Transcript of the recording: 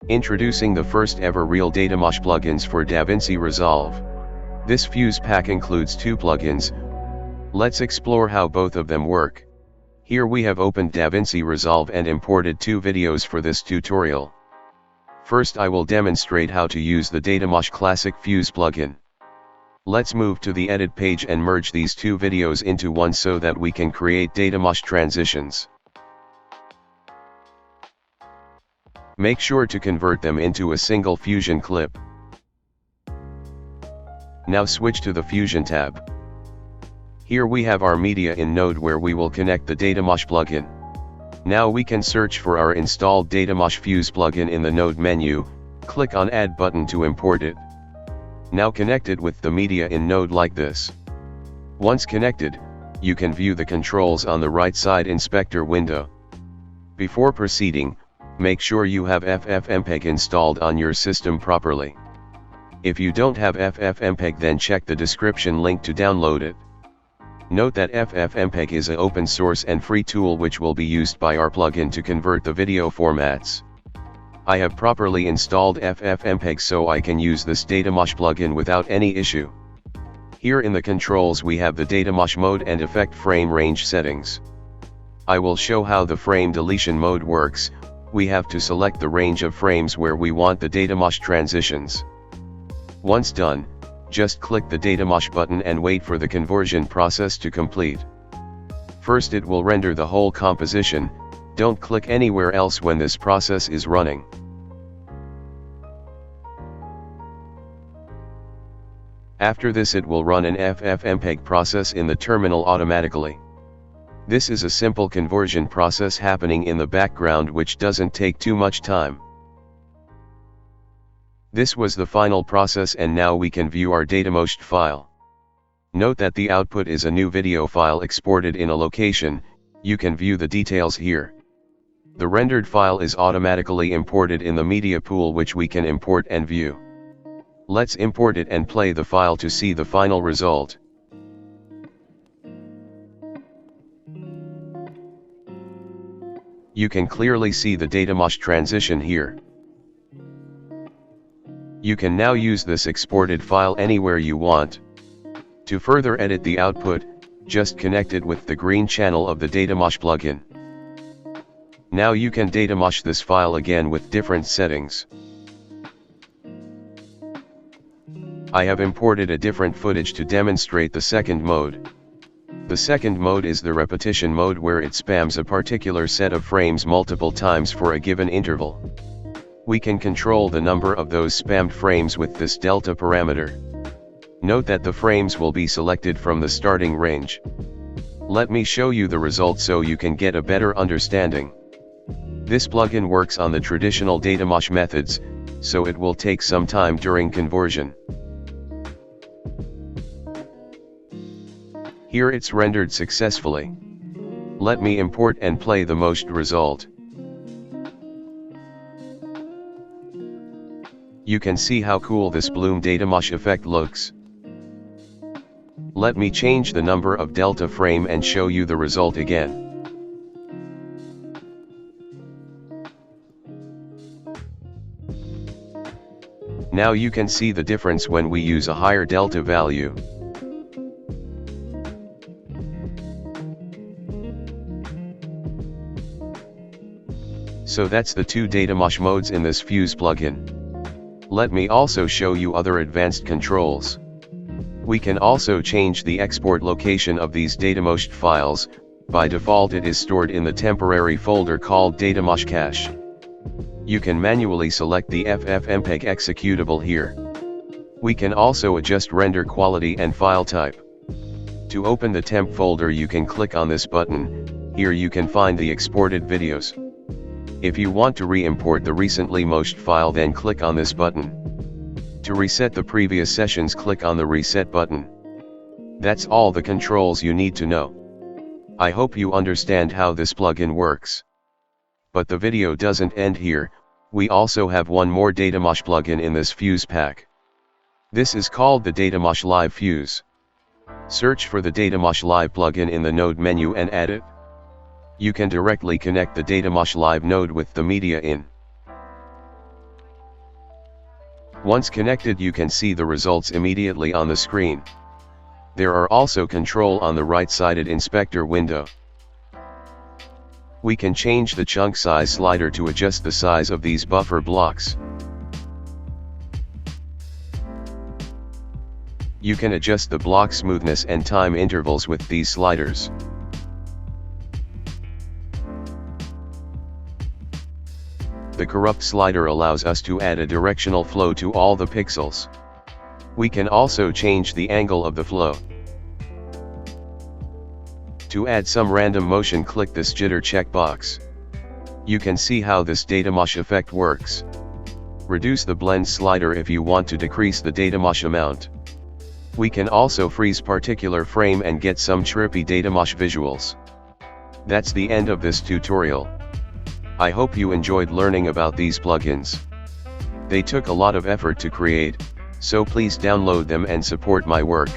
Introducing the first ever real Datamosh plugins for Davinci Resolve. This Fuse pack includes 2 plugins. Let's explore how both of them work. Here we have opened Davinci Resolve and imported 2 videos for this tutorial. First I will demonstrate how to use the DatamoshClassic Fuse plugin. Let's move to the edit page and merge these 2 videos into one so that we can create Datamosh transitions. Make sure to convert them into a single Fusion clip. Now switch to the Fusion tab. Here we have our media in node where we will connect the Datamosh plugin. Now we can search for our installed DatamoshFuse plugin in the node menu, click on Add button to import it. Now connect it with the media in node like this. Once connected, you can view the controls on the right side inspector window. Before proceeding, make sure you have FFmpeg installed on your system properly. If you don't have FFmpeg, then check the description link to download it. Note that FFmpeg is an open source and free tool which will be used by our plugin to convert the video formats. I have properly installed FFmpeg so I can use this Datamosh plugin without any issue. Here in the controls we have the Datamosh mode and effect frame range settings. I will show how the frame deletion mode works. We have to select the range of frames where we want the Datamosh transitions. Once done, just click the Datamosh button and wait for the conversion process to complete. First it will render the whole composition, don't click anywhere else when this process is running. After this it will run an FFmpeg process in the terminal automatically. This is a simple conversion process happening in the background which doesn't take too much time. This was the final process and now we can view our Datamosh file. Note that the output is a new video file exported in a location. You can view the details here. The rendered file is automatically imported in the media pool which we can import and view. Let's import it and play the file to see the final result. You can clearly see the Datamosh transition here. You can now use this exported file anywhere you want. To further edit the output, just connect it with the green channel of the Datamosh plugin. Now you can Datamosh this file again with different settings. I have imported a different footage to demonstrate the second mode. The second mode is the repetition mode where it spams a particular set of frames multiple times for a given interval. We can control the number of those spammed frames with this delta parameter. Note that the frames will be selected from the starting range. Let me show you the result so you can get a better understanding. This plugin works on the traditional Datamosh methods, so it will take some time during conversion. Here it's rendered successfully. Let me import and play the most result. You can see how cool this bloom Datamosh effect looks. Let me change the number of delta frame and show you the result again. Now you can see the difference when we use a higher delta value. So that's the 2 Datamosh modes in this Fuse plugin. Let me also show you other advanced controls. We can also change the export location of these Datamosh files. By default it is stored in the temporary folder called Datamosh cache. You can manually select the FFmpeg executable here. We can also adjust render quality and file type. To open the temp folder you can click on this button. Here you can find the exported videos. If you want to re-import the recently moshed file, then click on this button. To reset the previous sessions, click on the reset button. That's all the controls you need to know. I hope you understand how this plugin works. But the video doesn't end here. We also have one more Datamosh plugin in this Fuse pack. This is called the DatamoshLive Fuse. Search for the DatamoshLive plugin in the node menu and add it. You can directly connect the DatamoshLive node with the media in. Once connected, you can see the results immediately on the screen. There are also control on the right-sided inspector window. We can change the chunk size slider to adjust the size of these buffer blocks. You can adjust the block smoothness and time intervals with these sliders. The corrupt slider allows us to add a directional flow to all the pixels. We can also change the angle of the flow. To add some random motion, click this jitter checkbox. You can see how this Datamosh effect works. Reduce the blend slider if you want to decrease the Datamosh amount. We can also freeze particular frame and get some trippy Datamosh visuals. That's the end of this tutorial. I hope you enjoyed learning about these plugins. They took a lot of effort to create, so please download them and support my work.